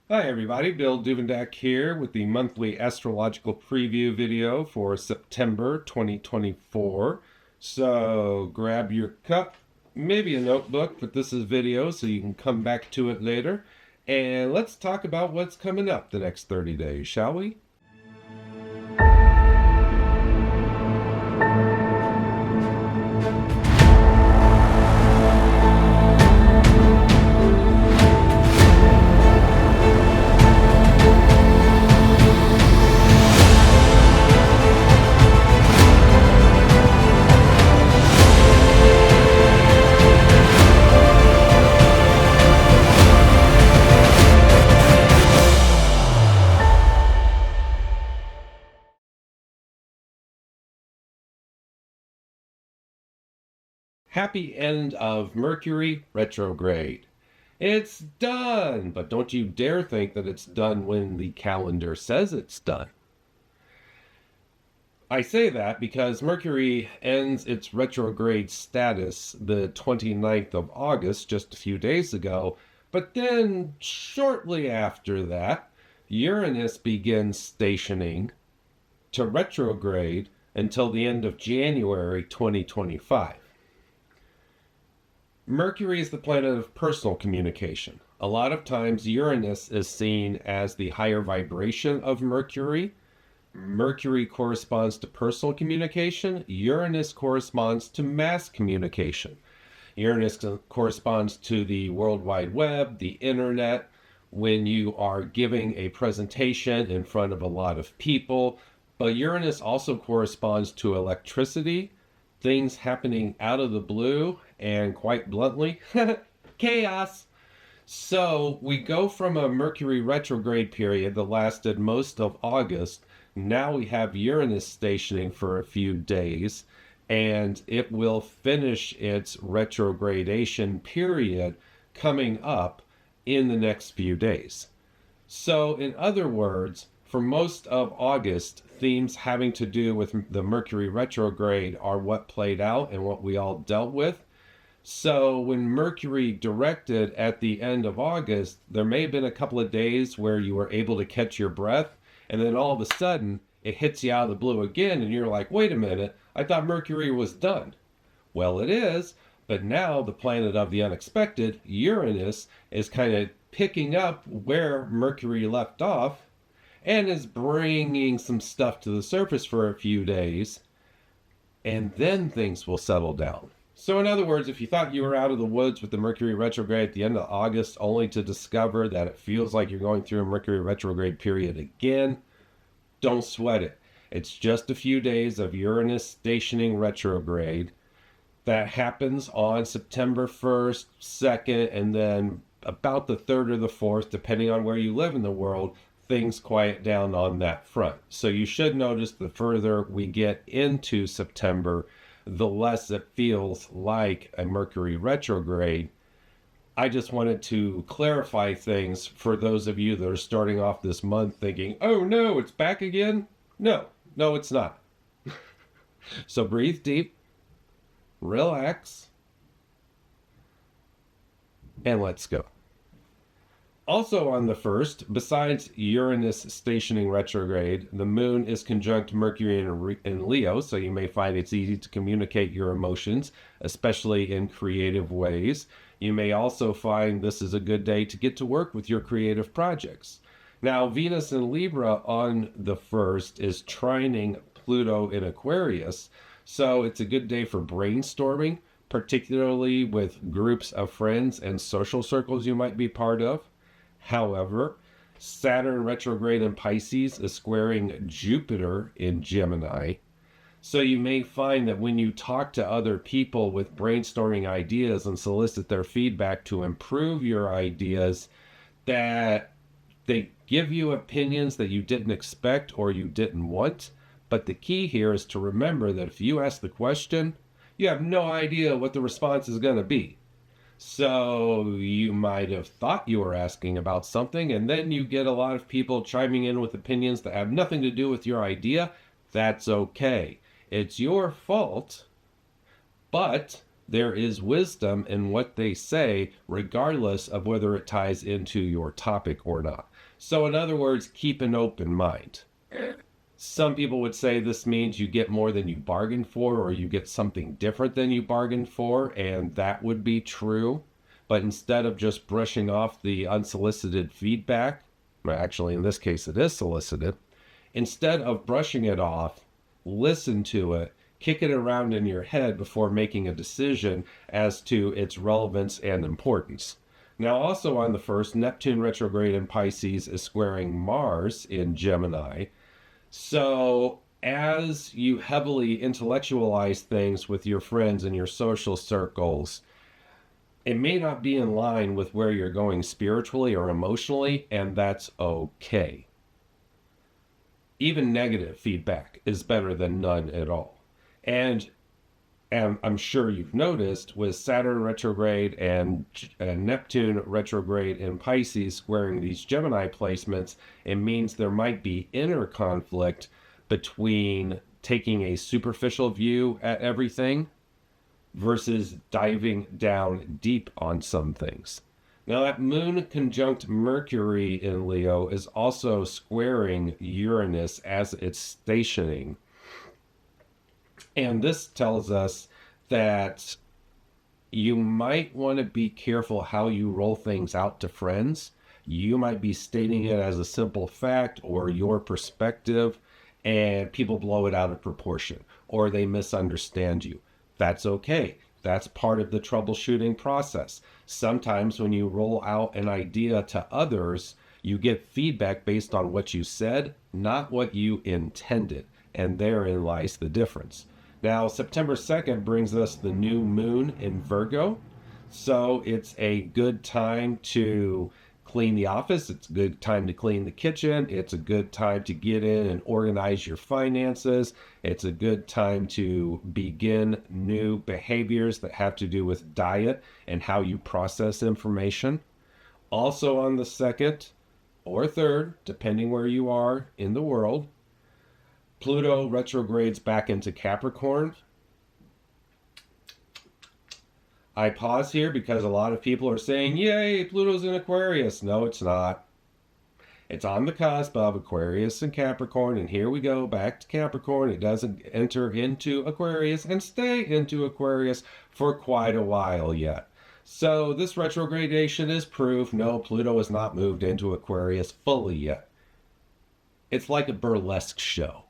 Hi everybody, Bill Duvendack here with the monthly astrological preview video for September 2024. So grab your cup, maybe a notebook, but this is video so you can come back to it later. And let's talk about what's coming up the next 30 days, shall we? Happy end of Mercury retrograde. It's done, but don't you dare think that it's done when the calendar says it's done. I say that because Mercury ends its retrograde status the 29th of August, just a few days ago, but then shortly after that, Uranus begins stationing to retrograde until the end of January 2025. Mercury is the planet of personal communication. A lot of times, Uranus is seen as the higher vibration of Mercury. Mercury corresponds to personal communication. Uranus corresponds to mass communication. Uranus corresponds to the World Wide Web, the internet, when you are giving a presentation in front of a lot of people. But Uranus also corresponds to electricity, things happening out of the blue, and quite bluntly, chaos. So we go from a Mercury retrograde period that lasted most of August. Now we have Uranus stationing for a few days, and it will finish its retrogradation period coming up in the next few days. So, in other words, for most of August, themes having to do with the Mercury retrograde are what played out and what we all dealt with. So when Mercury directed at the end of August, there may have been a couple of days where you were able to catch your breath, and then all of a sudden it hits you out of the blue again, and you're like, wait a minute, I thought Mercury was done. Well, it is, but now the planet of the unexpected, Uranus, is kind of picking up where Mercury left off and is bringing some stuff to the surface for a few days, and then things will settle down. So, in other words, if you thought you were out of the woods with the Mercury retrograde at the end of August, only to discover that it feels like you're going through a Mercury retrograde period again, don't sweat it. It's just a few days of Uranus stationing retrograde that happens on September 1st, 2nd, and then about the 3rd or the 4th, depending on where you live in the world, things quiet down on that front. So you should notice the further we get into September, the less it feels like a Mercury retrograde. I just wanted to clarify things for those of you that are starting off this month thinking, oh no, it's back again. No, it's not. So breathe deep, relax, and let's go. Also on the 1st, besides Uranus stationing retrograde, the moon is conjunct Mercury in Leo, so you may find it's easy to communicate your emotions, especially in creative ways. You may also find this is a good day to get to work with your creative projects. Now, Venus in Libra on the 1st is trining Pluto in Aquarius, so it's a good day for brainstorming, particularly with groups of friends and social circles you might be part of. However, Saturn retrograde in Pisces is squaring Jupiter in Gemini. So you may find that when you talk to other people with brainstorming ideas and solicit their feedback to improve your ideas, that they give you opinions that you didn't expect or you didn't want. But the key here is to remember that if you ask the question, you have no idea what the response is going to be. So you might have thought you were asking about something, and then you get a lot of people chiming in with opinions that have nothing to do with your idea. That's okay. It's your fault, but there is wisdom in what they say, regardless of whether it ties into your topic or not. So, in other words, keep an open mind. Some people would say this means you get more than you bargained for, or you get something different than you bargained for, and that would be true. But instead of just brushing off the unsolicited feedback, well, actually, in this case, it is solicited, instead of brushing it off, listen to it, kick it around in your head before making a decision as to its relevance and importance. Now, also on the 1st, Neptune retrograde in Pisces is squaring Mars in Gemini. So, as you heavily intellectualize things with your friends and your social circles, it may not be in line with where you're going spiritually or emotionally, and that's okay. Even negative feedback is better than none at all. And I'm sure you've noticed with Saturn retrograde and Neptune retrograde in Pisces squaring these Gemini placements, it means there might be inner conflict between taking a superficial view at everything versus diving down deep on some things. Now, that moon conjunct Mercury in Leo is also squaring Uranus as it's stationing. And this tells us that you might want to be careful how you roll things out to friends. You might be stating it as a simple fact or your perspective, and people blow it out of proportion, or they misunderstand you. That's okay. That's part of the troubleshooting process. Sometimes when you roll out an idea to others, you get feedback based on what you said, not what you intended. And therein lies the difference. Now, September 2nd brings us the new moon in Virgo. So it's a good time to clean the office. It's a good time to clean the kitchen. It's a good time to get in and organize your finances. It's a good time to begin new behaviors that have to do with diet and how you process information. Also on the 2nd or 3rd, depending where you are in the world, Pluto retrogrades back into Capricorn. I pause here because a lot of people are saying, yay, Pluto's in Aquarius. No, it's not. It's on the cusp of Aquarius and Capricorn, and here we go back to Capricorn. It doesn't enter into Aquarius and stay into Aquarius for quite a while yet. So this retrogradation is proof, no, Pluto has not moved into Aquarius fully yet. It's like a burlesque show.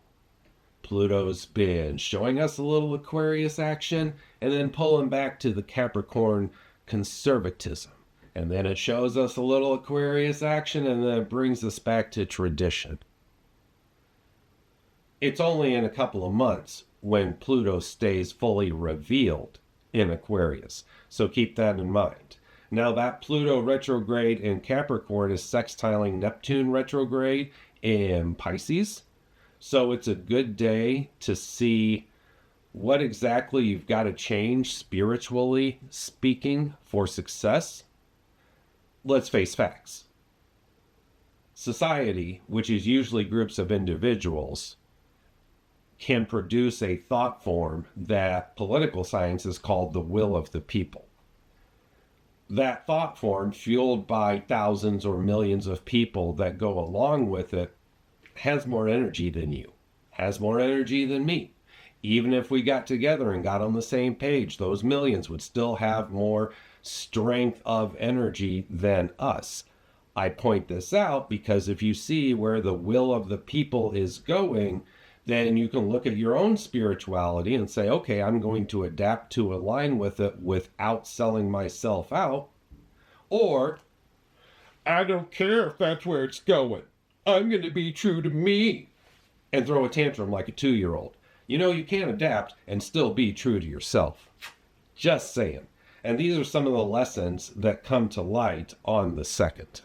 Pluto's been showing us a little Aquarius action and then pulling back to the Capricorn conservatism. And then it shows us a little Aquarius action and then it brings us back to tradition. It's only in a couple of months when Pluto stays fully revealed in Aquarius. So keep that in mind. Now that Pluto retrograde in Capricorn is sextiling Neptune retrograde in Pisces. So it's a good day to see what exactly you've got to change spiritually speaking for success. Let's face facts. Society, which is usually groups of individuals, can produce a thought form that political science is called the will of the people. That thought form, fueled by thousands or millions of people that go along with it, has more energy than you, has more energy than me. Even if we got together and got on the same page, those millions would still have more strength of energy than us. I point this out because if you see where the will of the people is going, then you can look at your own spirituality and say, okay, I'm going to adapt to align with it without selling myself out. Or, I don't care if that's where it's going. I'm going to be true to me, and throw a tantrum like a 2-year-old. You know, you can't adapt and still be true to yourself. Just saying. And these are some of the lessons that come to light on the 2nd.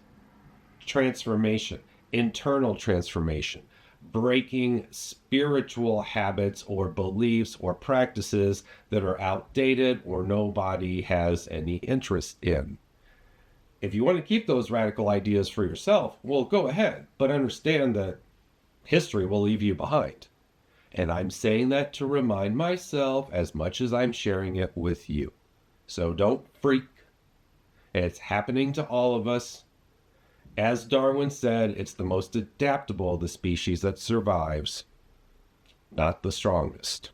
Transformation, internal transformation, breaking spiritual habits or beliefs or practices that are outdated or nobody has any interest in. If you want to keep those radical ideas for yourself, well, go ahead, but understand that history will leave you behind. And I'm saying that to remind myself as much as I'm sharing it with you. So don't freak. It's happening to all of us. As Darwin said, it's the most adaptable of the species that survives, not the strongest.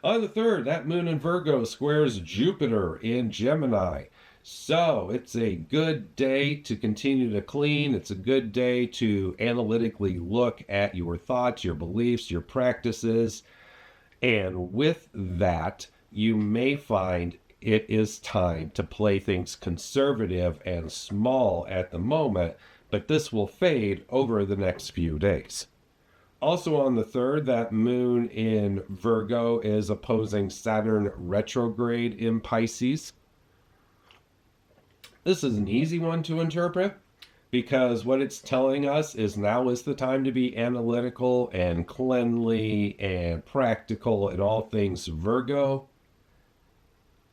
On the 3rd, that moon in Virgo squares Jupiter in Gemini. So it's a good day to continue to clean. It's a good day to analytically look at your thoughts, your beliefs, your practices. And with that, you may find it is time to play things conservative and small at the moment, but this will fade over the next few days. Also on the 3rd, that moon in Virgo is opposing Saturn retrograde in Pisces. This is an easy one to interpret because what it's telling us is now is the time to be analytical and cleanly and practical in all things Virgo,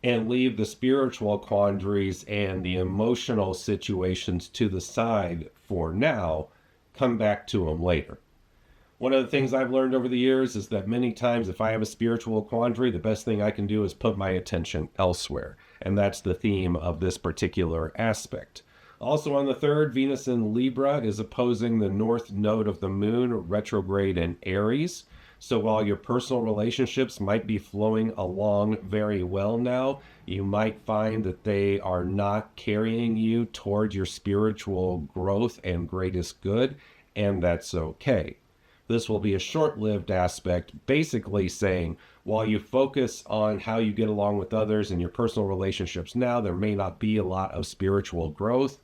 and leave the spiritual quandaries and the emotional situations to the side for now. Come back to them later. One of the things I've learned over the years is that many times if I have a spiritual quandary, the best thing I can do is put my attention elsewhere. And that's the theme of this particular aspect. Also on the 3rd, Venus in Libra is opposing the north node of the moon, retrograde in Aries. So while your personal relationships might be flowing along very well now, you might find that they are not carrying you toward your spiritual growth and greatest good, and that's okay. This will be a short-lived aspect, basically saying, while you focus on how you get along with others and your personal relationships now, there may not be a lot of spiritual growth,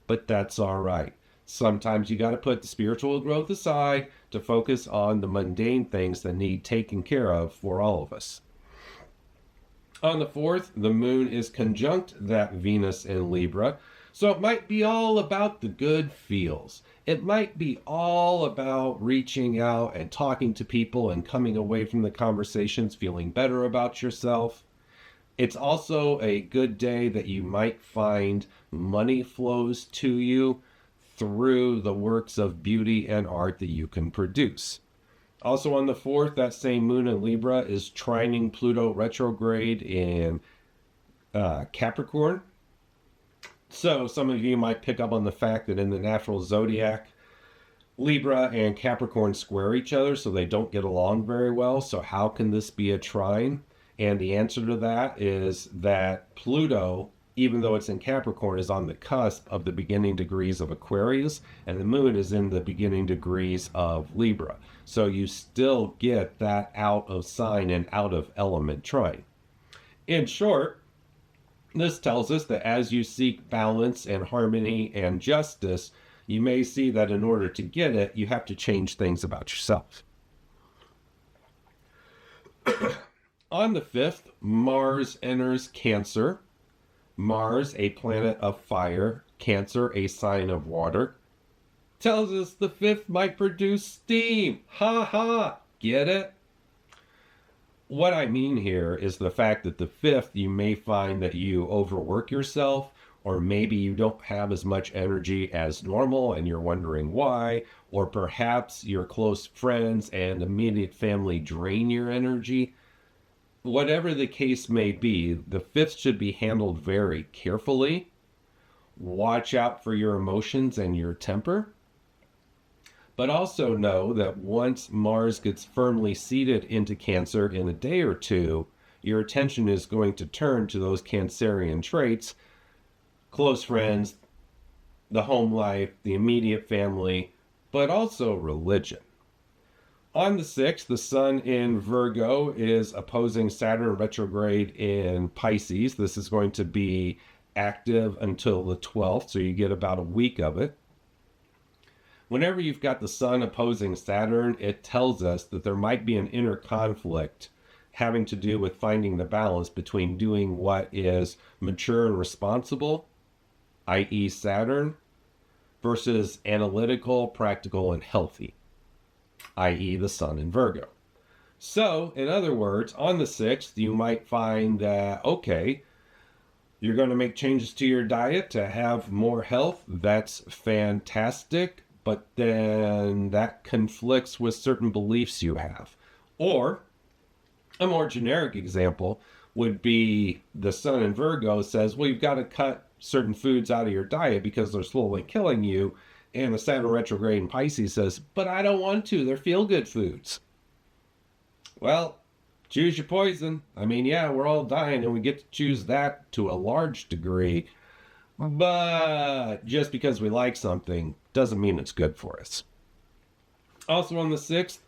but that's all right. Sometimes you got to put the spiritual growth aside to focus on the mundane things that need taken care of for all of us. On the 4th, the moon is conjunct that Venus in Libra, so it might be all about the good feels. It might be all about reaching out and talking to people and coming away from the conversations feeling better about yourself. It's also a good day that you might find money flows to you through the works of beauty and art that you can produce. Also on the 4th, that same moon in Libra is trining Pluto retrograde in Capricorn. So some of you might pick up on the fact that in the natural zodiac, Libra and Capricorn square each other, so they don't get along very well. So how can this be a trine? And the answer to that is that Pluto, even though it's in Capricorn, is on the cusp of the beginning degrees of Aquarius, and the moon is in the beginning degrees of Libra. So you still get that out of sign and out of element trine. In short, this tells us that as you seek balance and harmony and justice, you may see that in order to get it, you have to change things about yourself. On the 5th, Mars enters Cancer. Mars, a planet of fire, Cancer, a sign of water, tells us the 5th might produce steam. Ha ha! Get it? What I mean here is the fact that the 5th, you may find that you overwork yourself, or maybe you don't have as much energy as normal and you're wondering why, or perhaps your close friends and immediate family drain your energy. Whatever the case may be, the 5th should be handled very carefully. Watch out for your emotions and your temper. But also know that once Mars gets firmly seated into Cancer in a day or two, your attention is going to turn to those Cancerian traits, close friends, the home life, the immediate family, but also religion. On the 6th, the Sun in Virgo is opposing Saturn retrograde in Pisces. This is going to be active until the 12th, so you get about a week of it. Whenever you've got the Sun opposing Saturn, it tells us that there might be an inner conflict having to do with finding the balance between doing what is mature and responsible, i.e. Saturn, versus analytical, practical, and healthy, i.e. the Sun in Virgo. So, in other words, on the 6th, you might find that, okay, you're going to make changes to your diet to have more health. That's fantastic. But then that conflicts with certain beliefs you have. Or, a more generic example, would be the sun in Virgo says, well, you've got to cut certain foods out of your diet because they're slowly killing you. And the Saturn retrograde in Pisces says, but I don't want to. They're feel-good foods. Well, choose your poison. I mean, yeah, we're all dying and we get to choose that to a large degree. But just because we like something doesn't mean it's good for us. Also on the 6th,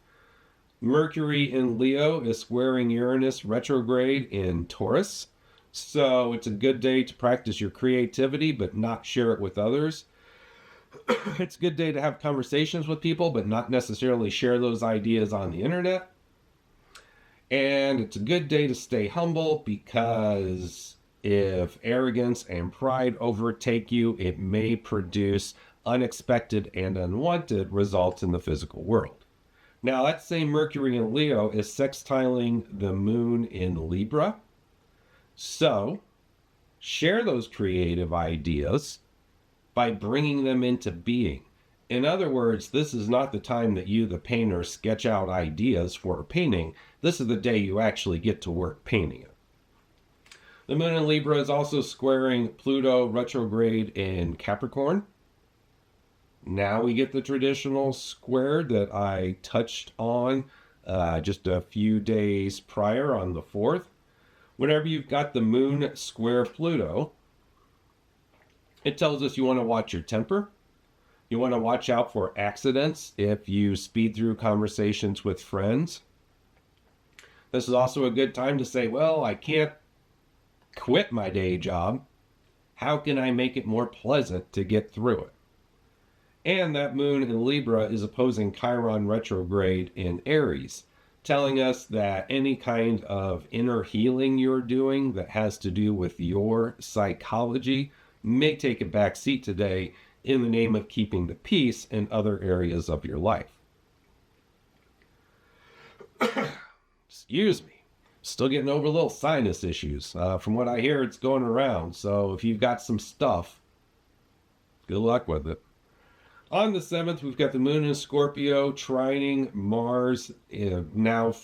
Mercury in Leo is squaring Uranus retrograde in Taurus. So it's a good day to practice your creativity, but not share it with others. It's a good day to have conversations with people, but not necessarily share those ideas on the internet. And it's a good day to stay humble, because if arrogance and pride overtake you, it may produce unexpected and unwanted results in the physical world. Now, that same Mercury in Leo is sextiling the moon in Libra. So, share those creative ideas by bringing them into being. In other words, this is not the time that you, the painter, sketch out ideas for a painting. This is the day you actually get to work painting it. The moon in Libra is also squaring Pluto retrograde in Capricorn. Now we get the traditional square that I touched on just a few days prior on the 4th. Whenever you've got the moon square Pluto, it tells us you want to watch your temper. You want to watch out for accidents if you speed through conversations with friends. This is also a good time to say, well, I can't quit my day job. How can I make it more pleasant to get through it? And that moon in Libra is opposing Chiron retrograde in Aries, telling us that any kind of inner healing you're doing that has to do with your psychology may take a back seat today in the name of keeping the peace in other areas of your life. Excuse me. Still getting over little sinus issues. From what I hear, it's going around. So if you've got some stuff, good luck with it. On the 7th, we've got the moon in Scorpio trining Mars, now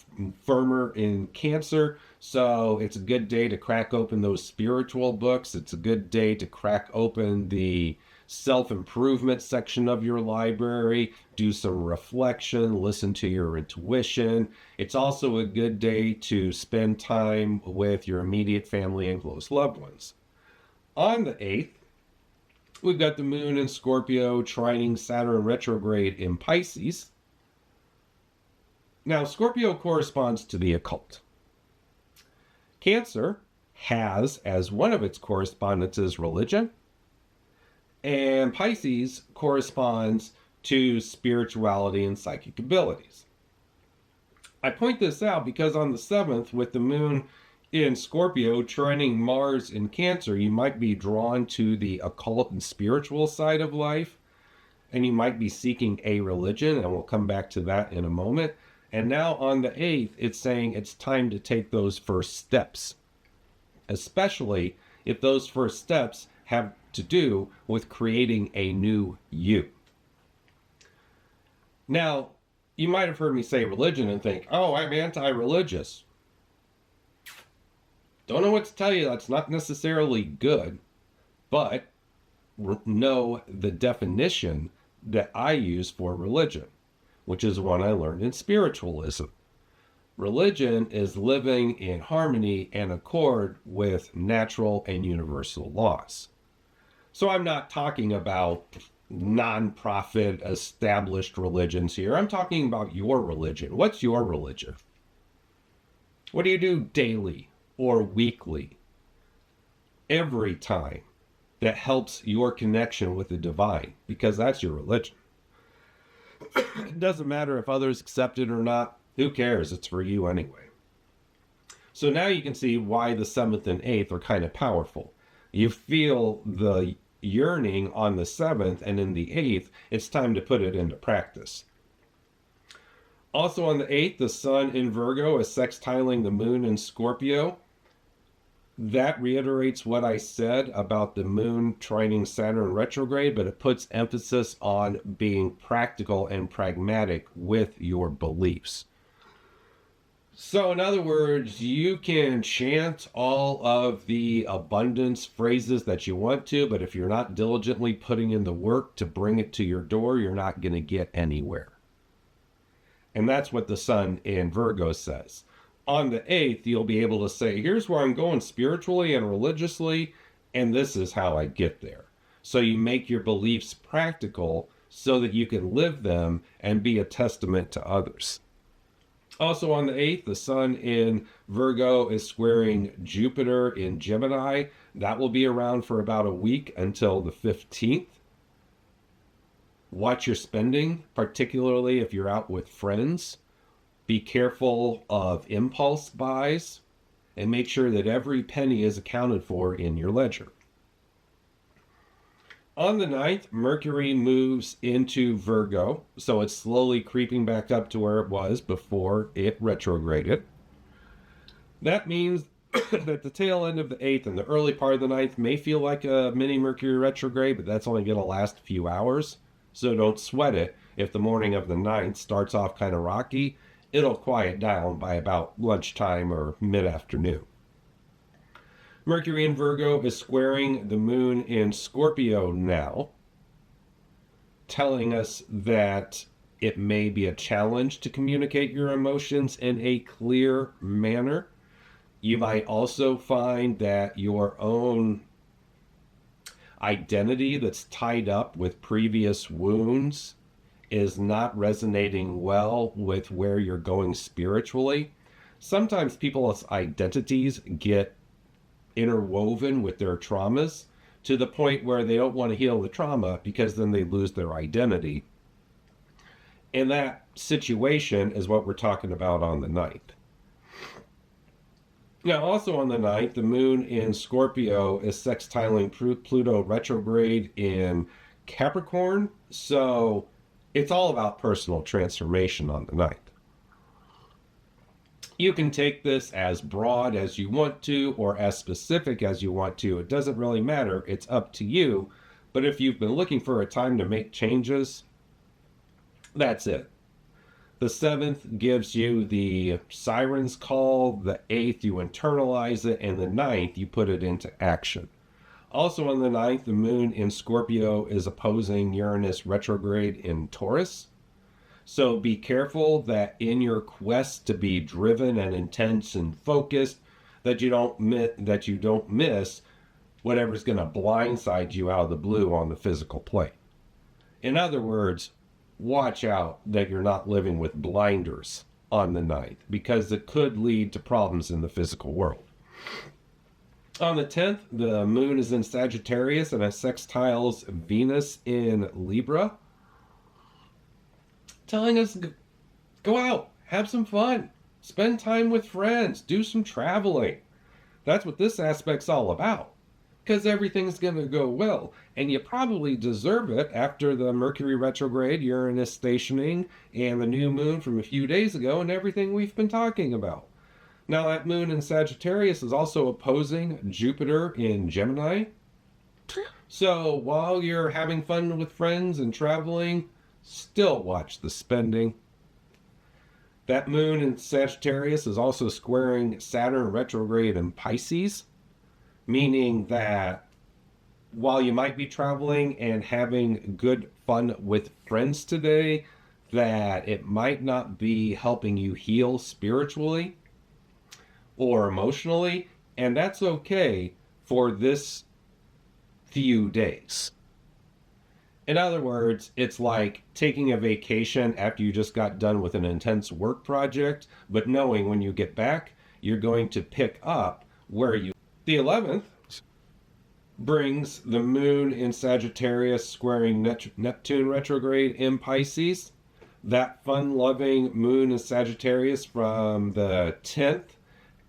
firmer in Cancer. So it's a good day to crack open those spiritual books. It's a good day to crack open the self-improvement section of your library, do some reflection, listen to your intuition. It's also a good day to spend time with your immediate family and close loved ones. On the 8th, we've got the moon in Scorpio trining Saturn retrograde in Pisces. Now, Scorpio corresponds to the occult. Cancer has as one of its correspondences religion. And Pisces corresponds to spirituality and psychic abilities. I point this out because on the 7th, with the moon in Scorpio trining Mars in Cancer, you might be drawn to the occult and spiritual side of life, and you might be seeking a religion, and we'll come back to that in a moment. And now on the 8th, it's saying it's time to take those first steps, especially if those first steps have to do with creating a new you. Now, you might have heard me say religion and think, oh, I'm anti-religious. Don't know what to tell you. That's not necessarily good, but know the definition that I use for religion, which is one I learned in spiritualism. Religion is living in harmony and accord with natural and universal laws. So I'm not talking about non-profit established religions here. I'm talking about your religion. What's your religion? What do you do daily or weekly? Every time that helps your connection with the divine, because that's your religion. It doesn't matter if others accept it or not. Who cares? It's for you anyway. So now you can see why the 7th and 8th are kind of powerful. You feel the yearning on the 7th, and in the 8th, it's time to put it into practice. Also on the 8th, the sun in Virgo is sextiling the moon in Scorpio. That reiterates what I said about the moon trining Saturn retrograde, but it puts emphasis on being practical and pragmatic with your beliefs. So, in other words, you can chant all of the abundance phrases that you want to, but if you're not diligently putting in the work to bring it to your door, you're not going to get anywhere. And that's what the sun in Virgo says. On the 8th, you'll be able to say, here's where I'm going spiritually and religiously, and this is how I get there. So you make your beliefs practical so that you can live them and be a testament to others. Also on the 8th, the sun in Virgo is squaring Jupiter in Gemini. That will be around for about a week until the 15th. Watch your spending, particularly if you're out with friends. Be careful of impulse buys and make sure that every penny is accounted for in your ledger. On the 9th, Mercury moves into Virgo, so it's slowly creeping back up to where it was before it retrograded. That means that the tail end of the 8th and the early part of the 9th may feel like a mini Mercury retrograde, but that's only going to last a few hours. So don't sweat it. If the morning of the 9th starts off kind of rocky, it'll quiet down by about lunchtime or mid-afternoon. Mercury in Virgo is squaring the moon in Scorpio now, telling us that it may be a challenge to communicate your emotions in a clear manner. You might also find that your own identity that's tied up with previous wounds is not resonating well with where you're going spiritually. Sometimes people's identities get interwoven with their traumas to the point where they don't want to heal the trauma because then they lose their identity. And that situation is what we're talking about on the 9th. Now, also on the 9th, the moon in Scorpio is sextiling Pluto retrograde in Capricorn. So it's all about personal transformation on the 9th. You can take this as broad as you want to or as specific as you want to. It doesn't really matter. It's up to you. But if you've been looking for a time to make changes, that's it. The 7th gives you the siren's call. The 8th, you internalize it. And the 9th, you put it into action. Also on the 9th, the moon in Scorpio is opposing Uranus retrograde in Taurus. So be careful that in your quest to be driven and intense and focused, that you don't miss whatever's going to blindside you out of the blue on the physical plane. In other words, watch out that you're not living with blinders on the 9th, because it could lead to problems in the physical world. On the 10th, the moon is in Sagittarius and it sextiles Venus in Libra, telling us go out, have some fun, spend time with friends, do some traveling. That's what this aspect's all about, because everything's going to go well, and you probably deserve it after the Mercury retrograde, Uranus stationing, and the new moon from a few days ago, and everything we've been talking about. Now, that moon in Sagittarius is also opposing Jupiter in Gemini. So while you're having fun with friends and traveling, still watch the spending. That moon in Sagittarius is also squaring Saturn retrograde in Pisces, meaning that while you might be traveling and having good fun with friends today, that it might not be helping you heal spiritually or emotionally, and that's okay for this few days. In other words, it's like taking a vacation after you just got done with an intense work project, but knowing when you get back, you're going to pick up where you... The 11th brings the moon in Sagittarius squaring Neptune retrograde in Pisces. That fun-loving moon in Sagittarius from the 10th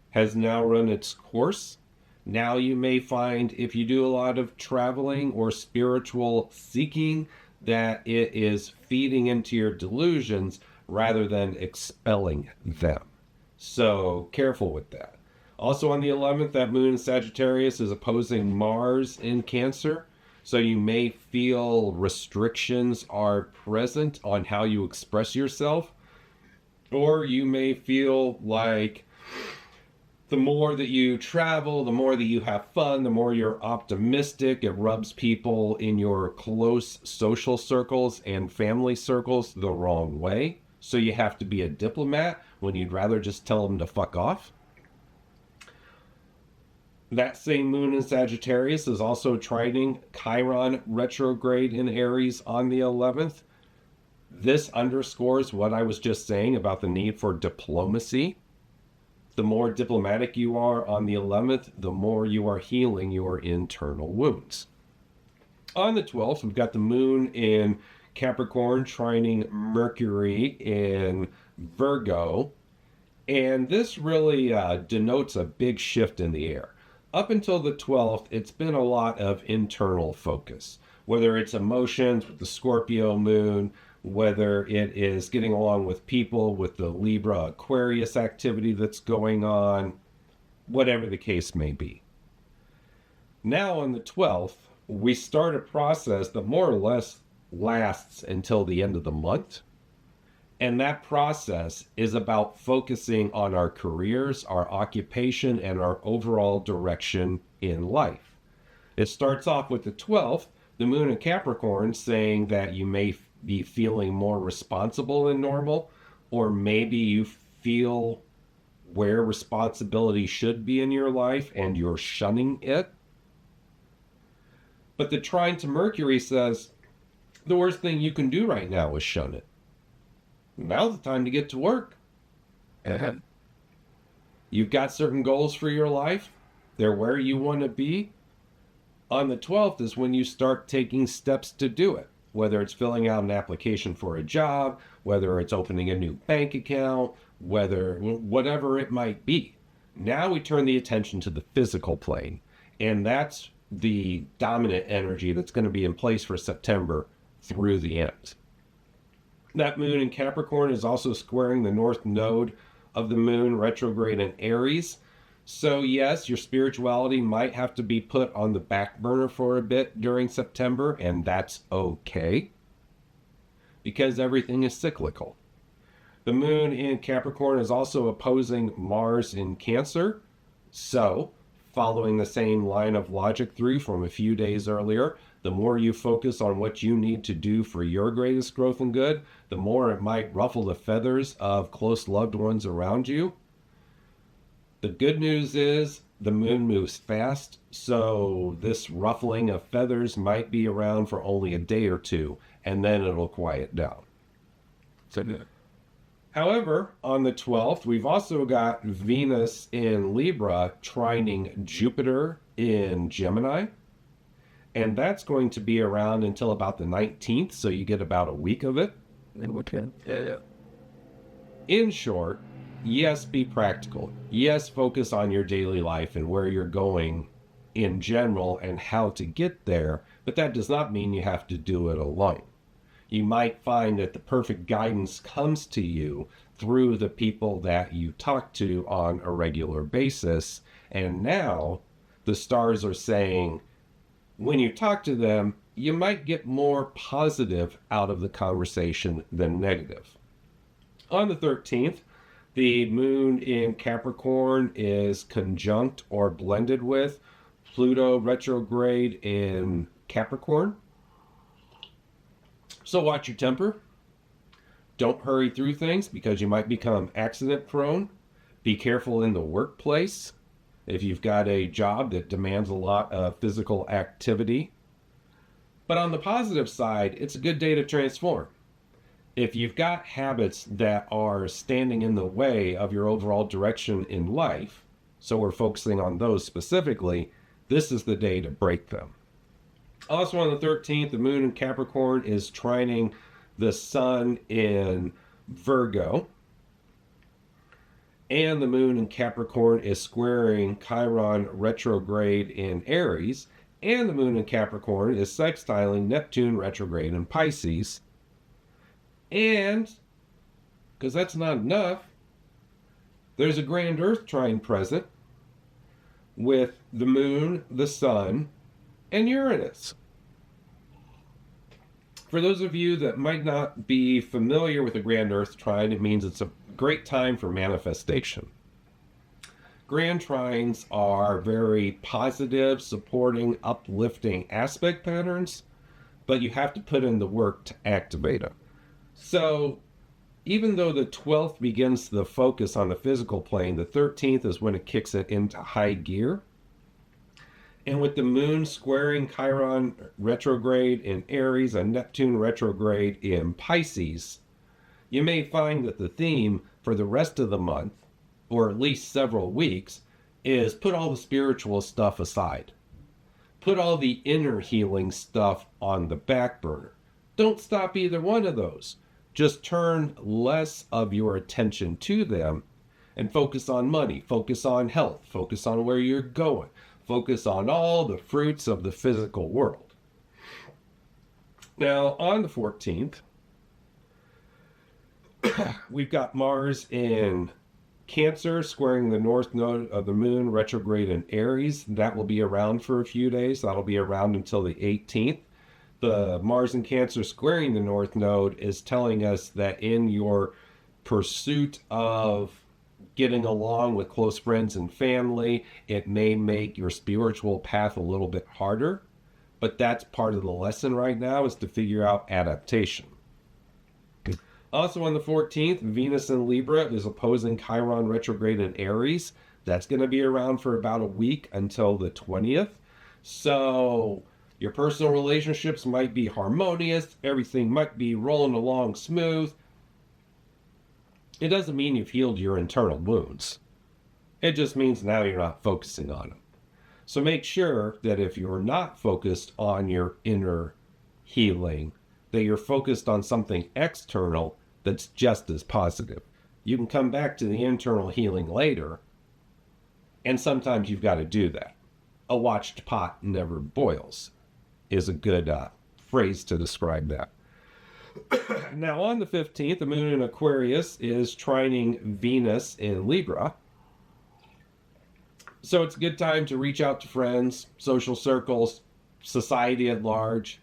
has now run its course. Now you may find, if you do a lot of traveling or spiritual seeking, that it is feeding into your delusions rather than expelling them. So careful with that. Also on the 11th, that moon in Sagittarius is opposing Mars in Cancer. So you may feel restrictions are present on how you express yourself. Or you may feel like the more that you travel, the more that you have fun, the more you're optimistic. It rubs people in your close social circles and family circles the wrong way. So you have to be a diplomat when you'd rather just tell them to fuck off. That same moon in Sagittarius is also trining Chiron retrograde in Aries on the 11th. This underscores what I was just saying about the need for diplomacy. The more diplomatic you are on the 11th, the more you are healing your internal wounds. On the 12th, we've got the moon in Capricorn trining Mercury in Virgo. And this really denotes a big shift in the air. Up until the 12th, it's been a lot of internal focus, whether it's emotions with the Scorpio moon, whether it is getting along with people with the Libra Aquarius activity that's going on, whatever the case may be. Now on the 12th, we start a process that more or less lasts until the end of the month. And that process is about focusing on our careers, our occupation, and our overall direction in life. It starts off with the 12th, the moon in Capricorn, saying that you may be feeling more responsible than normal, or maybe you feel where responsibility should be in your life and you're shunning it. But the trine to Mercury says the worst thing you can do right now is shun it. Now's the time to get to work. You've got certain goals for your life. They're where you want to be. On the 12th is when you start taking steps to do it, whether it's filling out an application for a job, whether it's opening a new bank account, whatever it might be. Now we turn the attention to the physical plane, and that's the dominant energy that's going to be in place for September through the end. That moon in Capricorn is also squaring the north node of the moon retrograde in Aries. So yes, your spirituality might have to be put on the back burner for a bit during September, and that's okay, because everything is cyclical. The moon in Capricorn is also opposing Mars in Cancer. So, following the same line of logic through from a few days earlier, the more you focus on what you need to do for your greatest growth and good, the more it might ruffle the feathers of close loved ones around you. The good news is the moon moves fast, so this ruffling of feathers might be around for only a day or two, and then it'll quiet down. However, on the 12th, we've also got Venus in Libra trining Jupiter in Gemini. And that's going to be around until about the 19th, so you get about a week of it. In short, yes, be practical. Yes, focus on your daily life and where you're going in general and how to get there, but that does not mean you have to do it alone. You might find that the perfect guidance comes to you through the people that you talk to on a regular basis, and now the stars are saying, when you talk to them, you might get more positive out of the conversation than negative. On the 13th, the moon in Capricorn is conjunct or blended with Pluto retrograde in Capricorn. So watch your temper. Don't hurry through things because you might become accident prone. Be careful in the workplace. If you've got a job that demands a lot of physical activity. But on the positive side, it's a good day to transform. If you've got habits that are standing in the way of your overall direction in life, so we're focusing on those specifically, this is the day to break them. Also on the 13th, the moon in Capricorn is trining the sun in Virgo. And the moon in Capricorn is squaring Chiron retrograde in Aries. And the moon in Capricorn is sextiling Neptune retrograde in Pisces. And, because that's not enough, there's a grand Earth trine present with the moon, the sun, and Uranus. For those of you that might not be familiar with a grand Earth trine, it means it's a great time for manifestation. Grand trines are very positive, supporting, uplifting aspect patterns, but you have to put in the work to activate them. So even though the 12th begins the focus on the physical plane, the 13th is when it kicks it into high gear. And with the moon squaring Chiron retrograde in Aries and Neptune retrograde in Pisces, you may find that the theme for the rest of the month, or at least several weeks, is put all the spiritual stuff aside. Put all the inner healing stuff on the back burner. Don't stop either one of those. Just turn less of your attention to them and focus on money, focus on health, focus on where you're going, focus on all the fruits of the physical world. Now, on the 14th, we've got Mars in Cancer squaring the north node of the moon retrograde in Aries. That will be around for a few days. That'll be around until the 18th. The Mars in Cancer squaring the north node is telling us that in your pursuit of getting along with close friends and family, it may make your spiritual path a little bit harder, but that's part of the lesson right now, is to figure out adaptation. Also on the 14th, Venus in Libra is opposing Chiron retrograde in Aries. That's going to be around for about a week until the 20th. So your personal relationships might be harmonious. Everything might be rolling along smooth. It doesn't mean you've healed your internal wounds. It just means now you're not focusing on them. So make sure that if you're not focused on your inner healing, that you're focused on something external that's just as positive. You can come back to the internal healing later, and sometimes you've got to do that. A watched pot never boils is a good phrase to describe that. Now on the 15th, the moon in Aquarius is trining Venus in Libra. So it's a good time to reach out to friends, social circles, society at large.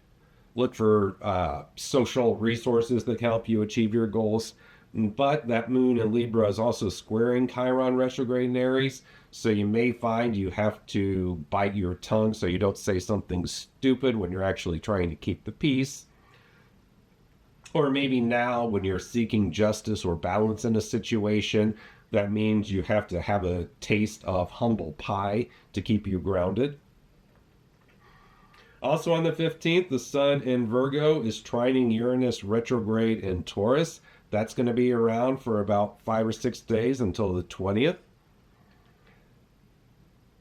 Look for social resources that help you achieve your goals. But that moon in Libra is also squaring Chiron retrograde in Aries. So you may find you have to bite your tongue so you don't say something stupid when you're actually trying to keep the peace. Or maybe now when you're seeking justice or balance in a situation, that means you have to have a taste of humble pie to keep you grounded. Also on the 15th, the sun in Virgo is trining Uranus retrograde in Taurus. That's going to be around for about 5 or 6 days until the 20th.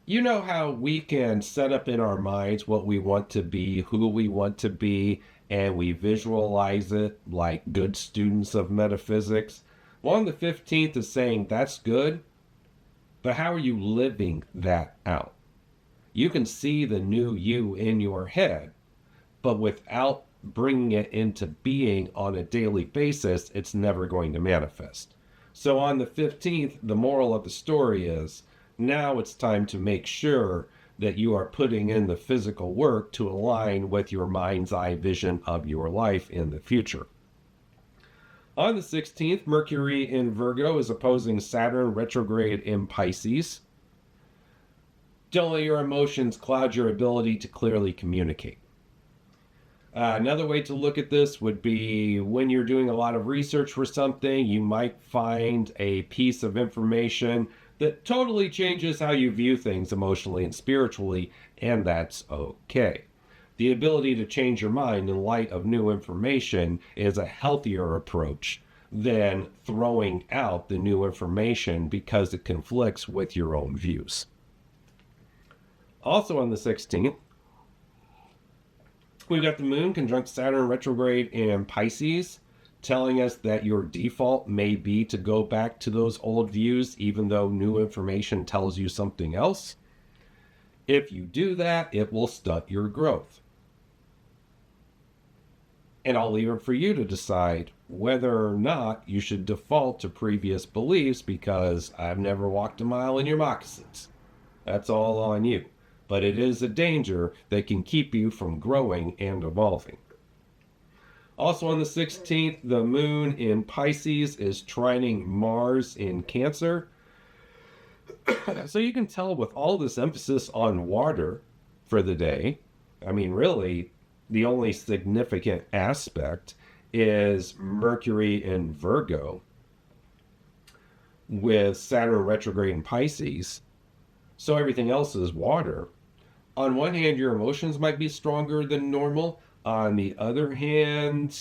You know how we can set up in our minds what we want to be, who we want to be, and we visualize it like good students of metaphysics. Well, on the 15th is saying that's good, but how are you living that out? You can see the new you in your head, but without bringing it into being on a daily basis, it's never going to manifest. So on the 15th, the moral of the story is, now it's time to make sure that you are putting in the physical work to align with your mind's eye vision of your life in the future. On the 16th, Mercury in Virgo is opposing Saturn retrograde in Pisces. Don't let your emotions cloud your ability to clearly communicate. Another way to look at this would be when you're doing a lot of research for something, you might find a piece of information that totally changes how you view things emotionally and spiritually, and that's okay. The ability to change your mind in light of new information is a healthier approach than throwing out the new information because it conflicts with your own views. Also on the 16th, we've got the moon conjunct Saturn retrograde in Pisces, telling us that your default may be to go back to those old views even though new information tells you something else. If you do that, it will stunt your growth. And I'll leave it for you to decide whether or not you should default to previous beliefs, because I've never walked a mile in your moccasins. That's all on you. But it is a danger that can keep you from growing and evolving. Also on the 16th, the moon in Pisces is trining Mars in Cancer. So you can tell with all this emphasis on water for the day, I mean, really, the only significant aspect is Mercury in Virgo with Saturn retrograde in Pisces. So everything else is water. On one hand, your emotions might be stronger than normal. On the other hand,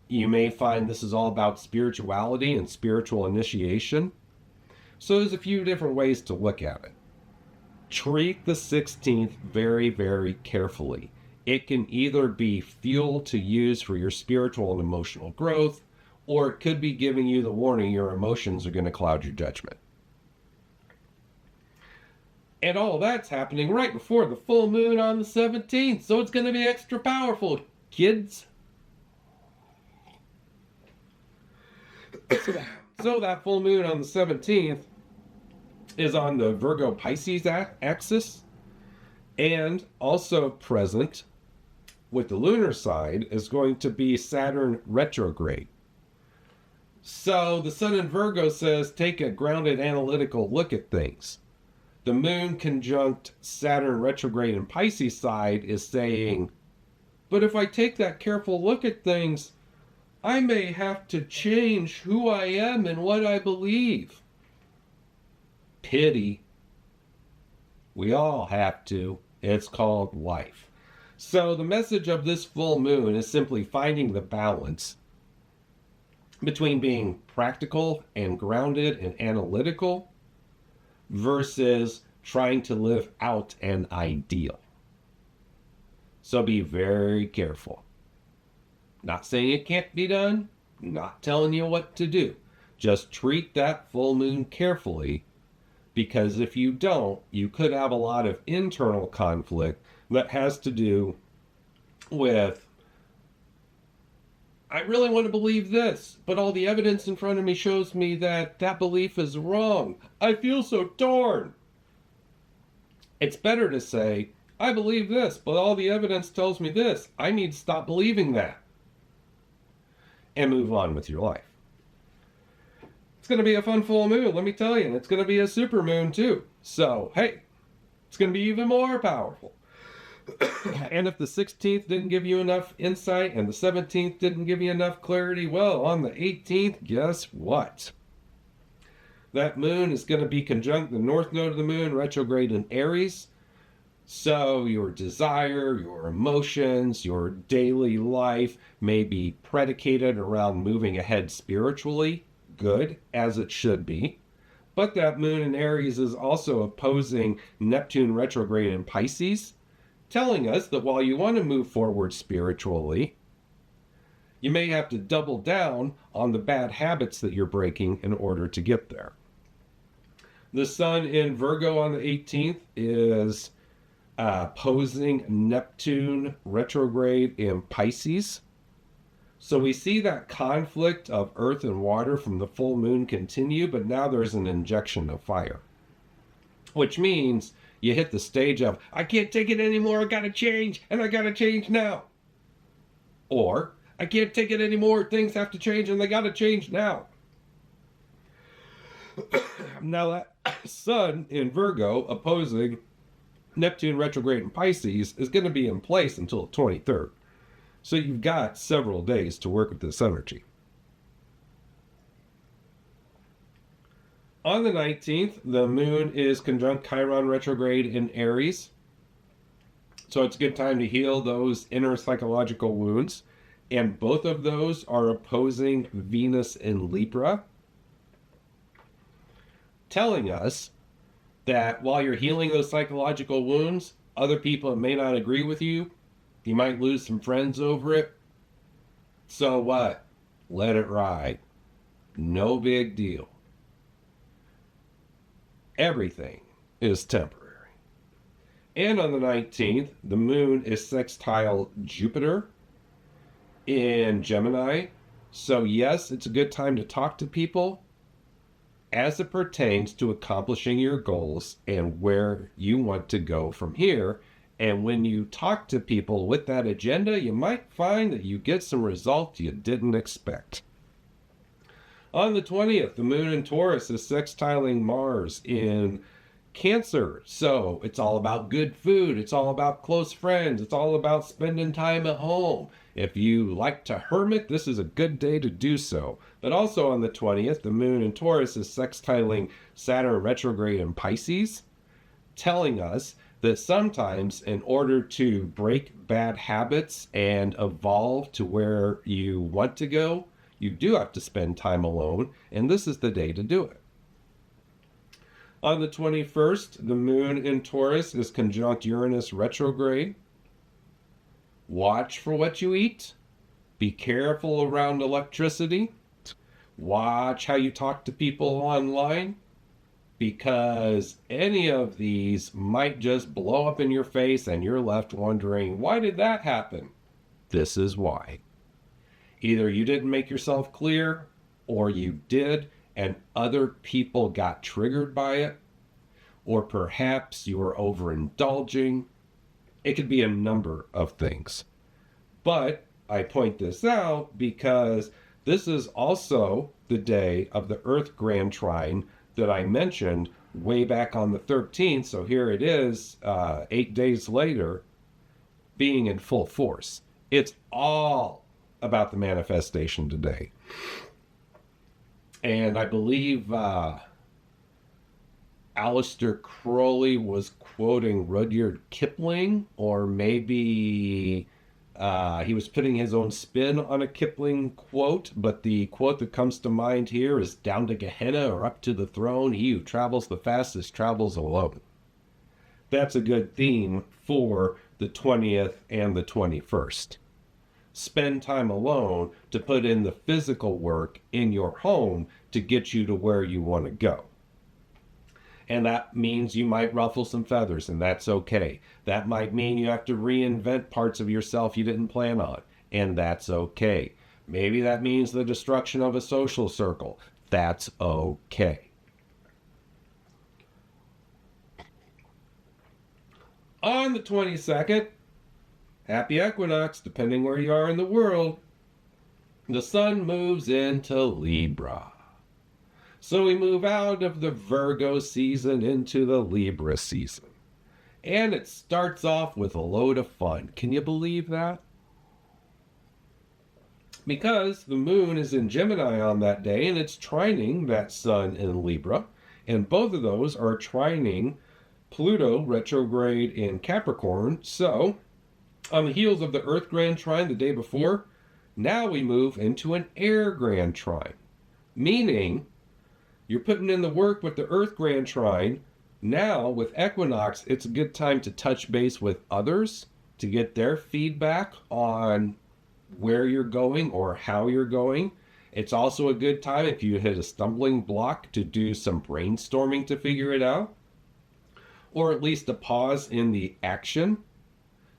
you may find this is all about spirituality and spiritual initiation. So there's a few different ways to look at it. Treat the 16th very, very carefully. It can either be fuel to use for your spiritual and emotional growth, or it could be giving you the warning your emotions are going to cloud your judgment. And all that's happening right before the full moon on the 17th, so it's going to be extra powerful, kids. So that full moon on the 17th is on the Virgo Pisces axis, and also present with the lunar side is going to be Saturn retrograde. So the sun in Virgo says take a grounded analytical look at things. The moon conjunct Saturn retrograde in Pisces side is saying, but if I take that careful look at things, I may have to change who I am and what I believe. Pity. We all have to. It's called life. So the message of this full moon is simply finding the balance between being practical and grounded and analytical versus trying to live out an ideal. So be very careful. Not saying it can't be done, not telling you what to do. Just treat that full moon carefully, because if you don't, you could have a lot of internal conflict that has to do with, I really want to believe this, but all the evidence in front of me shows me that that belief is wrong. I feel so torn. It's better to say, I believe this, but all the evidence tells me this. I need to stop believing that. And move on with your life. It's going to be a fun full moon, let me tell you. And it's going to be a super moon too. So, hey, it's going to be even more powerful. And if the 16th didn't give you enough insight and the 17th didn't give you enough clarity, well, on the 18th, guess what? That moon is going to be conjunct the north node of the moon, retrograde in Aries. So your desire, your emotions, your daily life may be predicated around moving ahead spiritually, good, as it should be. But that moon in Aries is also opposing Neptune retrograde in Pisces, telling us that while you want to move forward spiritually, you may have to double down on the bad habits that you're breaking in order to get there. The sun in Virgo on the 18th is opposing Neptune retrograde in Pisces. So we see that conflict of earth and water from the full moon continue, but now there's an injection of fire. Which means you hit the stage of, I can't take it anymore, I gotta change, and I gotta change now. Or, I can't take it anymore, things have to change, and they gotta change now. Now that sun in Virgo opposing Neptune retrograde in Pisces is going to be in place until the 23rd. So you've got several days to work with this energy. On the 19th, the moon is conjunct Chiron retrograde in Aries. So it's a good time to heal those inner psychological wounds. And both of those are opposing Venus in Libra, telling us that while you're healing those psychological wounds, other people may not agree with you. You might lose some friends over it. So what? Let it ride. No big deal. Everything is temporary. And on the 19th, the moon is sextile Jupiter in Gemini. So yes, it's a good time to talk to people as it pertains to accomplishing your goals and where you want to go from here, And when you talk to people with that agenda, you might find that you get some results you didn't expect. On the 20th, the moon in Taurus is sextiling Mars in Cancer. So it's all about good food. It's all about close friends. It's all about spending time at home. If you like to hermit, this is a good day to do so. But also on the 20th, the moon in Taurus is sextiling Saturn retrograde in Pisces, telling us that sometimes in order to break bad habits and evolve to where you want to go, you do have to spend time alone, and this is the day to do it. On the 21st, the moon in Taurus is conjunct Uranus retrograde. Watch for what you eat. Be careful around electricity. Watch how you talk to people online, because any of these might just blow up in your face and you're left wondering, why did that happen? This is why. Either you didn't make yourself clear, or you did and other people got triggered by it, or perhaps you were overindulging. It could be a number of things. But I point this out because this is also the day of the Earth Grand Trine that I mentioned way back on the 13th. So here it is, 8 days later, being in full force. It's all about the manifestation today. And I believe Aleister Crowley was quoting Rudyard Kipling, or maybe he was putting his own spin on a Kipling quote, but the quote that comes to mind here is, "Down to Gehenna or up to the throne, he who travels the fastest travels alone." That's a good theme for the 20th and the 21st. Spend time alone to put in the physical work in your home to get you to where you want to go. And that means you might ruffle some feathers, and that's okay. That might mean you have to reinvent parts of yourself you didn't plan on, and that's okay. Maybe that means the destruction of a social circle. That's okay. On the 22nd, happy equinox, depending where you are in the world, the sun moves into Libra. So we move out of the Virgo season into the Libra season. And it starts off with a load of fun. Can you believe that? Because the moon is in Gemini on that day, and it's trining that sun in Libra. And both of those are trining Pluto retrograde in Capricorn. So on the heels of the Earth Grand Trine the day before, now we move into an Air Grand Trine. Meaning, you're putting in the work with the Earth Grand Trine. Now, with equinox, it's a good time to touch base with others to get their feedback on where you're going or how you're going. It's also a good time, if you hit a stumbling block, to do some brainstorming to figure it out. Or at least a pause in the action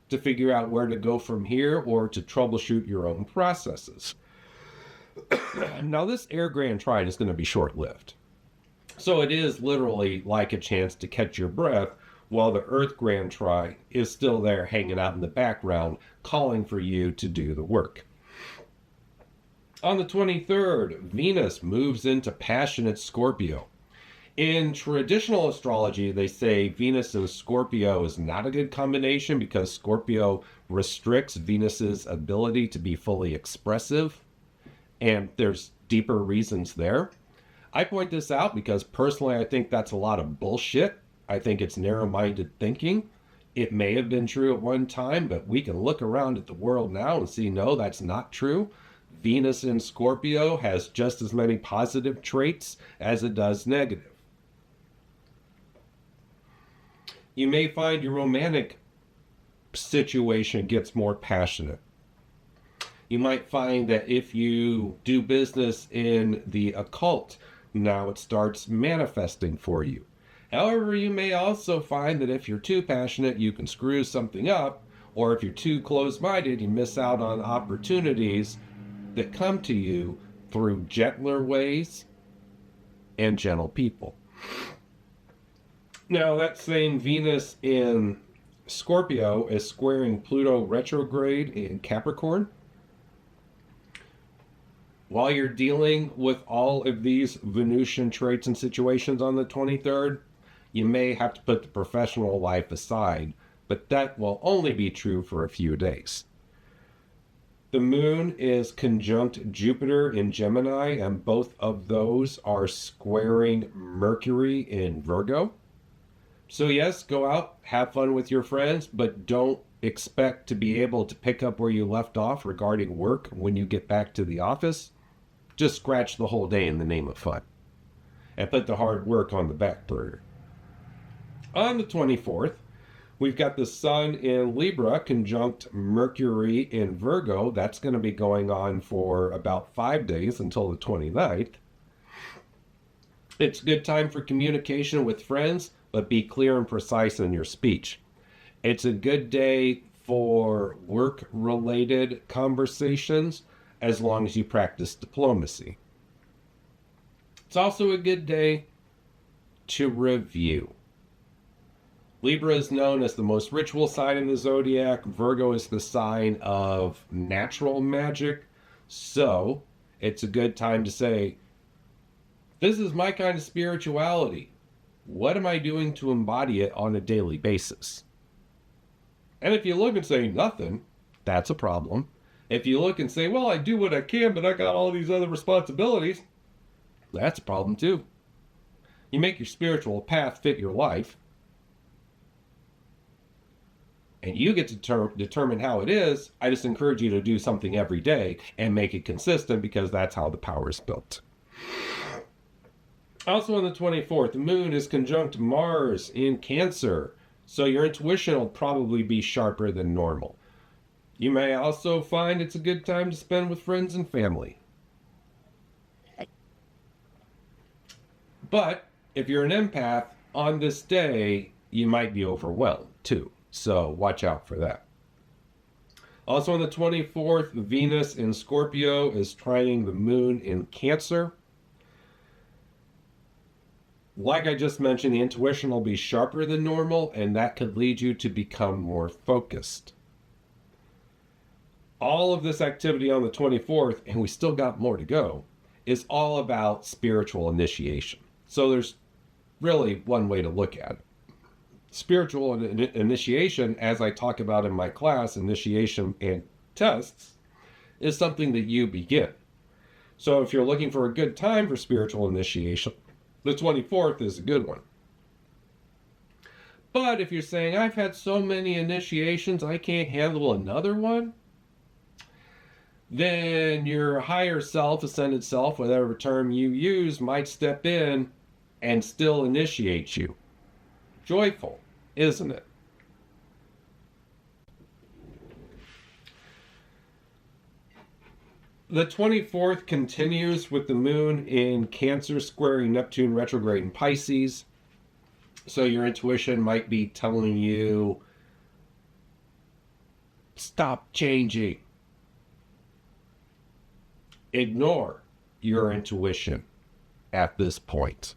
to figure out where to go from here, or to troubleshoot your own processes. Now, this Air Grand Trine is going to be short-lived. So it is literally like a chance to catch your breath while the Earth Grand Trine is still there hanging out in the background, calling for you to do the work. On the 23rd, Venus moves into passionate Scorpio. In traditional astrology, they say Venus and Scorpio is not a good combination because Scorpio restricts Venus's ability to be fully expressive, and there's deeper reasons there. I point this out because personally I think that's a lot of bullshit. I think it's narrow-minded thinking. It may have been true at one time, but we can look around at the world now and see, no, that's not true. Venus in Scorpio has just as many positive traits as it does negative. You may find your romantic situation gets more passionate. You might find that if you do business in the occult, now it starts manifesting for you. However, you may also find that if you're too passionate, you can screw something up, or if you're too close-minded, you miss out on opportunities that come to you through gentler ways and gentle people. Now, that same Venus in Scorpio is squaring Pluto retrograde in Capricorn. While you're dealing with all of these Venusian traits and situations on the 23rd, you may have to put the professional life aside, but that will only be true for a few days. The moon is conjunct Jupiter in Gemini, and both of those are squaring Mercury in Virgo. So yes, go out, have fun with your friends, but don't expect to be able to pick up where you left off regarding work when you get back to the office. Just scratch the whole day in the name of fun and put the hard work on the back burner. On the 24th, we've got the Sun in Libra conjunct Mercury in Virgo. That's going to be going on for about 5 days until the 29th. It's a good time for communication with friends, but be clear and precise in your speech. It's a good day for work-related conversations as long as you practice diplomacy. It's also a good day to review. Libra is known as the most ritual sign in the zodiac. Virgo is the sign of natural magic. So it's a good time to say, this is my kind of spirituality. What am I doing to embody it on a daily basis? And if you look and say nothing, that's a problem. If you look and say, well, I do what I can, but I got all these other responsibilities, that's a problem too. You make your spiritual path fit your life. And you get to determine how it is. I just encourage you to do something every day and make it consistent, because that's how the power is built. Also on the 24th, the moon is conjunct Mars in Cancer. So your intuition will probably be sharper than normal. You may also find it's a good time to spend with friends and family. But if you're an empath, on this day, you might be overwhelmed too. So watch out for that. Also on the 24th, Venus in Scorpio is trining the moon in Cancer. Like I just mentioned, the intuition will be sharper than normal, and that could lead you to become more focused. All of this activity on the 24th, and we still got more to go, is all about spiritual initiation. So there's really one way to look at it. Spiritual initiation, as I talk about in my class, initiation and tests, is something that you begin. So if you're looking for a good time for spiritual initiation, the 24th is a good one. But if you're saying, I've had so many initiations, I can't handle another one, then your higher self, ascended self, whatever term you use, might step in and still initiate you. Joyful, isn't it? The 24th continues with the moon in Cancer squaring Neptune retrograde in Pisces. So your intuition might be telling you, stop changing. Ignore your intuition at this point,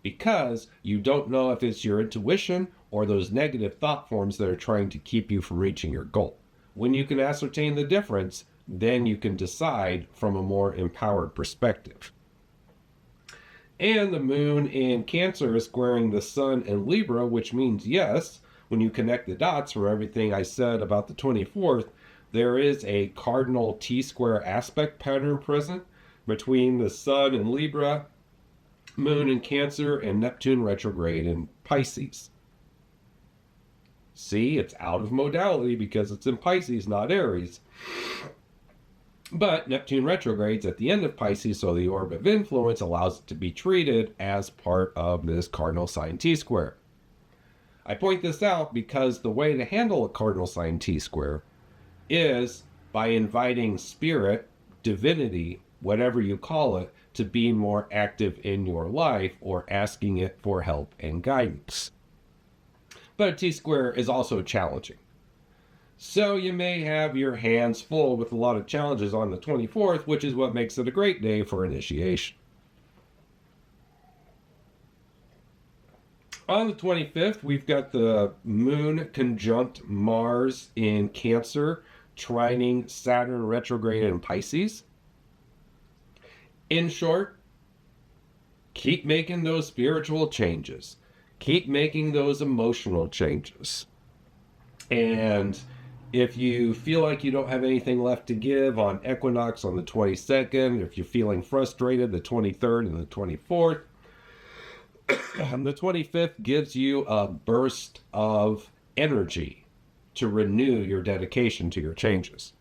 because you don't know if it's your intuition or those negative thought forms that are trying to keep you from reaching your goal. When you can ascertain the difference, then you can decide from a more empowered perspective. And the moon in Cancer is squaring the sun in Libra, which means, yes, when you connect the dots from everything I said about the 24th, there is a cardinal T-square aspect pattern present between the sun in Libra, moon in Cancer, and Neptune retrograde in Pisces. See, it's out of modality because it's in Pisces, not Aries. But Neptune retrogrades at the end of Pisces, so the orb of influence allows it to be treated as part of this cardinal sign T-square. I point this out because the way to handle a cardinal sign T-square is by inviting spirit, divinity, whatever you call it, to be more active in your life, or asking it for help and guidance. But a T-square is also challenging. So you may have your hands full with a lot of challenges on the 24th, which is what makes it a great day for initiation. On the 25th, we've got the moon conjunct Mars in Cancer, trining Saturn retrograde in Pisces. In short, keep making those spiritual changes. Keep making those emotional changes. And if you feel like you don't have anything left to give on equinox on the 22nd, if you're feeling frustrated, the 23rd and the 24th, the 25th gives you a burst of energy to renew your dedication to your changes.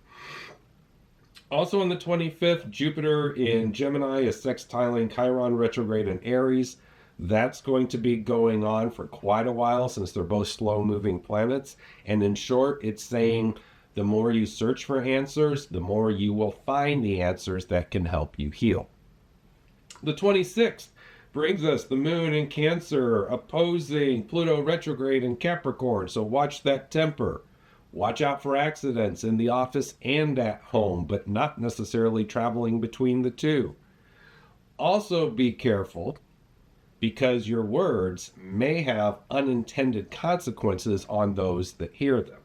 Also on the 25th, Jupiter in Gemini is sextiling Chiron retrograde in Aries. That's going to be going on for quite a while since they're both slow-moving planets. And in short, it's saying the more you search for answers, the more you will find the answers that can help you heal. The 26th brings us the moon in Cancer opposing Pluto retrograde in Capricorn. So watch that temper. Watch out for accidents in the office and at home, but not necessarily traveling between the two. Also be careful because your words may have unintended consequences on those that hear them.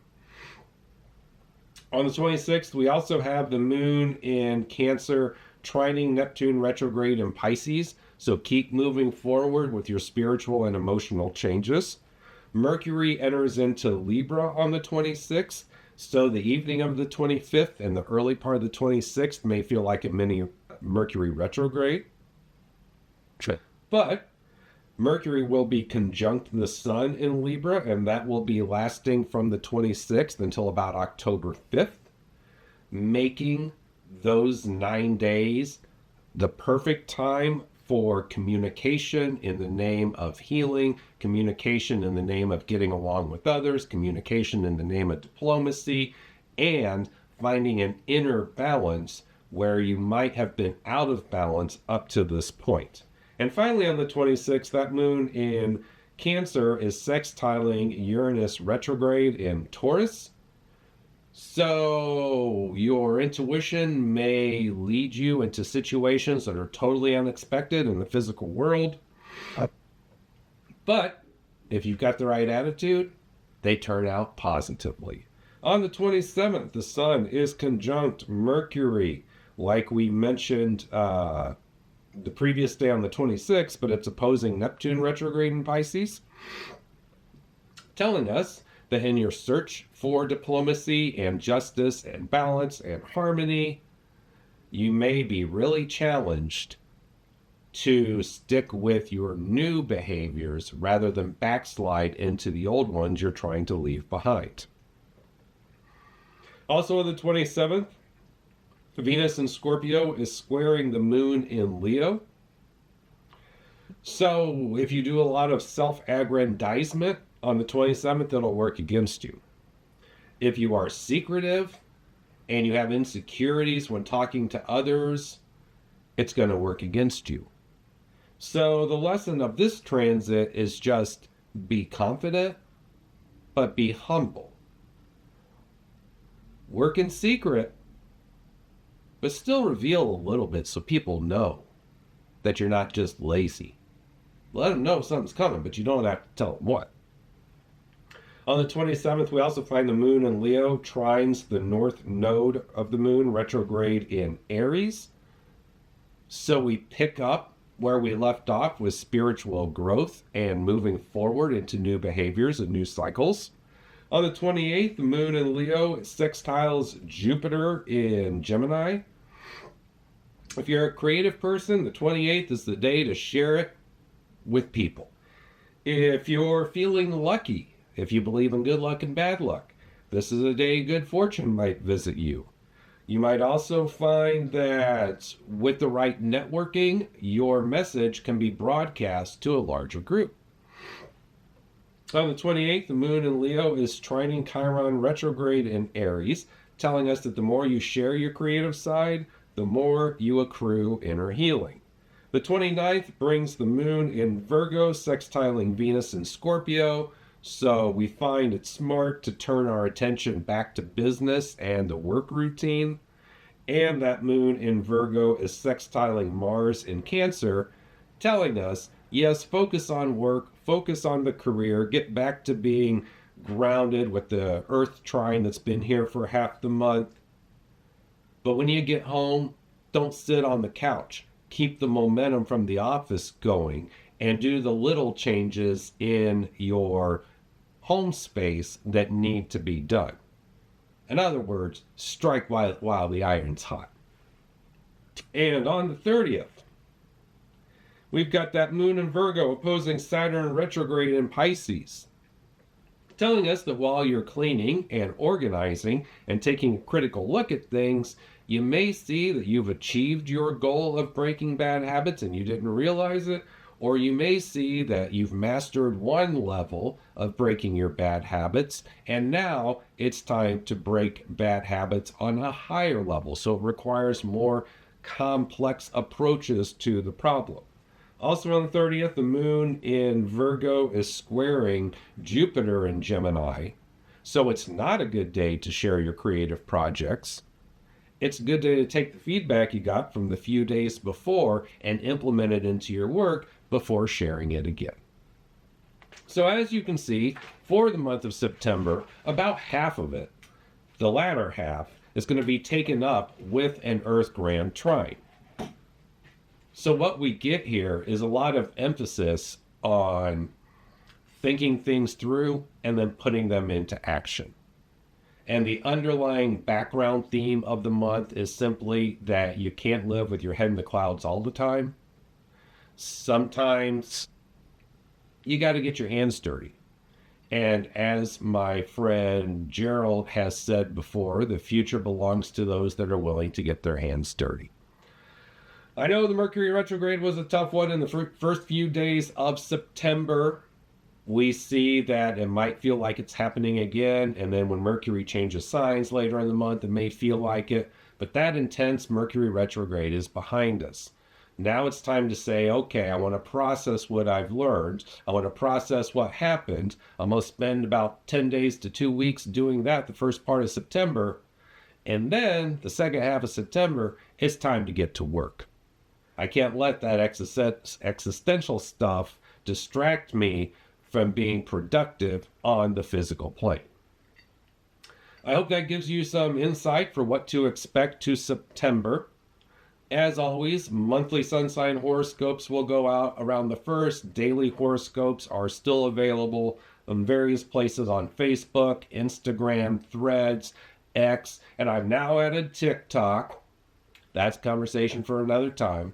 On the 26th, we also have the moon in Cancer trining Neptune retrograde in Pisces. So keep moving forward with your spiritual and emotional changes. Mercury enters into Libra on the 26th, so the evening of the 25th and the early part of the 26th may feel like a mini Mercury retrograde. Sure. But Mercury will be conjunct the Sun in Libra, and that will be lasting from the 26th until about October 5th, making those 9 days the perfect time for communication in the name of healing, communication in the name of getting along with others, communication in the name of diplomacy, and finding an inner balance where you might have been out of balance up to this point. And finally, on the 26th, that moon in Cancer is sextiling Uranus retrograde in Taurus. So your intuition may lead you into situations that are totally unexpected in the physical world. But if you've got the right attitude, they turn out positively. On the 27th, the Sun is conjunct Mercury, like we mentioned the previous day on the 26th, but it's opposing Neptune retrograde in Pisces, telling us that in your search for diplomacy and justice and balance and harmony, you may be really challenged to stick with your new behaviors rather than backslide into the old ones you're trying to leave behind. Also on the 27th, Venus in Scorpio is squaring the moon in Leo. So if you do a lot of self-aggrandizement on the 27th, it'll work against you. If you are secretive and you have insecurities when talking to others, it's going to work against you. So the lesson of this transit is just be confident, but be humble. Work in secret, but still reveal a little bit so people know that you're not just lazy. Let them know something's coming, but you don't have to tell them what. On the 27th, we also find the moon in Leo trines the north node of the moon retrograde in Aries. So we pick up where we left off with spiritual growth and moving forward into new behaviors and new cycles. On the 28th, the moon in Leo sextiles Jupiter in Gemini. If you're a creative person, the 28th is the day to share it with people. If you're feeling lucky, if you believe in good luck and bad luck, this is a day good fortune might visit you. You might also find that with the right networking, your message can be broadcast to a larger group. On the 28th, the moon in Leo is trining Chiron retrograde in Aries, telling us that the more you share your creative side, the more you accrue inner healing. The 29th brings the moon in Virgo, sextiling Venus in Scorpio, so we find it smart to turn our attention back to business and the work routine. And that moon in Virgo is sextiling Mars in Cancer, telling us Yes, focus on work, focus on the career, get back to being grounded with the earth trine that's been here for half the month. But when you get home, don't sit on the couch. Keep the momentum from the office going and do the little changes in your home space that need to be done. In other words, strike while the iron's hot. And on the 30th, we've got that moon in Virgo opposing Saturn retrograde in Pisces, telling us that while you're cleaning and organizing and taking a critical look at things, you may see that you've achieved your goal of breaking bad habits and you didn't realize it, or you may see that you've mastered one level of breaking your bad habits, and now it's time to break bad habits on a higher level. So it requires more complex approaches to the problem. Also on the 30th, the moon in Virgo is squaring Jupiter in Gemini. So it's not a good day to share your creative projects. It's a good day to take the feedback you got from the few days before and implement it into your work before sharing it again. So as you can see, for the month of September, about half of it, the latter half, is going to be taken up with an Earth Grand Trine. So what we get here is a lot of emphasis on thinking things through and then putting them into action. And the underlying background theme of the month is simply that you can't live with your head in the clouds all the time. Sometimes you got to get your hands dirty. And as my friend Gerald has said before, the future belongs to those that are willing to get their hands dirty. I know the Mercury retrograde was a tough one in the first few days of September. We see that it might feel like it's happening again, and then when Mercury changes signs later in the month, it may feel like it. But that intense Mercury retrograde is behind us. Now it's time to say, okay, I want to process what I've learned. I want to process what happened. I'm going to spend about 10 days to 2 weeks doing that the first part of September. And then the second half of September, it's time to get to work. I can't let that existential stuff distract me from being productive on the physical plane. I hope that gives you some insight for what to expect to September. As always, monthly sun sign horoscopes will go out around the 1st. Daily horoscopes are still available in various places on Facebook, Instagram, Threads, X, and I've now added TikTok. That's conversation for another time.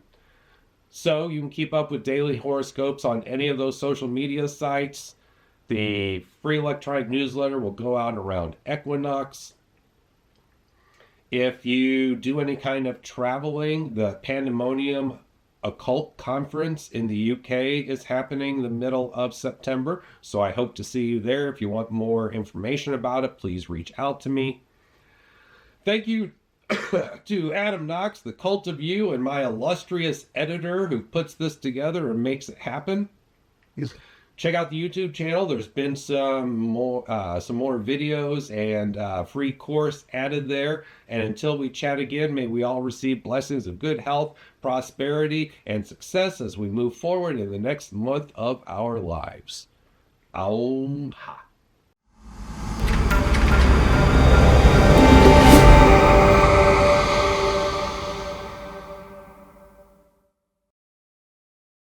So you can keep up with daily horoscopes on any of those social media sites. The free electronic newsletter will go out around equinox. If you do any kind of traveling, the Pandemonium Occult Conference in the UK is happening the middle of September. So I hope to see you there. If you want more information about it, please reach out to me. Thank you to Adam Knox, the Cult of You, and my illustrious editor who puts this together and makes it happen. Yes. Check out the YouTube channel. There's been some more videos and free course added there. And until we chat again, may we all receive blessings of good health, prosperity, and success as we move forward in the next month of our lives. Aum Ha.